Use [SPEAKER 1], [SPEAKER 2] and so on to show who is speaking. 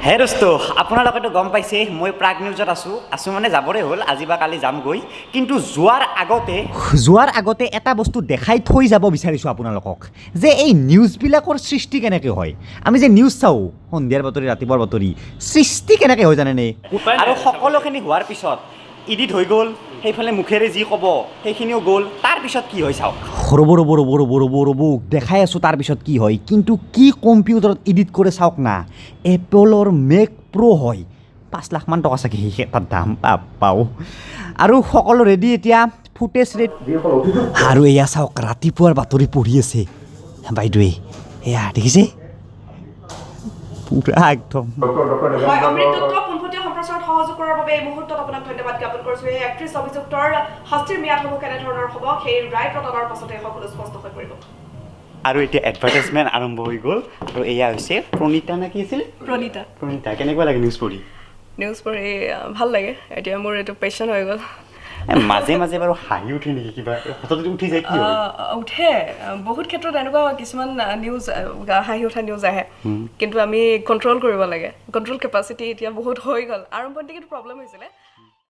[SPEAKER 1] হে দোস্ত আপোনালোকেতো গম পাইছে মই প্ৰাগ নিউজত আছো মানে যাবৰে হ'ল আজি বা কালি যাম গৈ কিন্তু যোৱাৰ আগতে এটা বস্তু দেখাই থৈ যাব বিচাৰিছোঁ আপোনালোকক যে এই নিউজবিলাকৰ সৃষ্টি কেনেকৈ হয় আমি যে নিউজ চাওঁ সন্ধিয়াৰ বাতৰি ৰাতিপুৱাৰ বাতৰি সৃষ্টি কেনেকৈ হয় জানেনে আৰু সকলোখিনি হোৱাৰ পিছত ইডিট হৈ গ'ল সেইফালে মুখেৰে যি ক'ব সেইখিনিও গ'ল তাৰপিছত কি হয় চাওক ৰ'ব দেখাই আছোঁ তাৰপিছত কি হয় কিন্তু কি কম্পিউটাৰত এডিট কৰে চাওক না এপলৰ মেক প্ৰ' হয় 5 লাখ মান টকা চাগে সেই তাত দাম পাওঁ আৰু সকলো ৰেডি এতিয়া ফুটেজ ৰেডি আৰু এয়া চাওক ৰাতিপুৱাৰ বাতৰি পঢ়ি আছে বাইদেৱে এয়া দেখিছে পুৰা একদম
[SPEAKER 2] সহযোগ কৰাৰ বাবে এই মুহূৰ্তত আপোনাক ধন্যবাদ জ্ঞাপন কৰিছোঁ এই এক্ট্ৰেছ অভিযুক্তৰ শাস্তিৰ ম্যাদ হ'ব কেনেধৰণৰ হ'ব সেই ৰায় প্ৰদানৰ পাছতে সকলো স্পষ্ট হৈ পৰিব
[SPEAKER 1] আৰু এতিয়া এডভাৰটাইজমেণ্ট আৰম্ভ হৈ গ'ল আৰু এয়া হৈছে প্ৰণীতা নে কি আছিল প্ৰণীতা কেনেকুৱা লাগে নিউজ পঢ়ি
[SPEAKER 2] ভাল লাগে এতিয়া মোৰ এইটো পেশ্যন হৈ গ'ল
[SPEAKER 1] মাজে মাজে বাৰু হাঁহি উঠে নেকি কিবা হঠাতে উঠি যায় কি
[SPEAKER 2] উঠে বহুত ক্ষেত্ৰত এনেকুৱা কিছুমান নিউজ হাঁহি উঠা নিউজ আহে কিন্তু আমি কণ্ট্ৰল কৰিব লাগে কণ্ট্ৰল কেপাচিটি এতিয়া বহুত হৈ গ'ল আৰম্ভণিতে কিন্তু প্ৰব্লেম হৈছিলে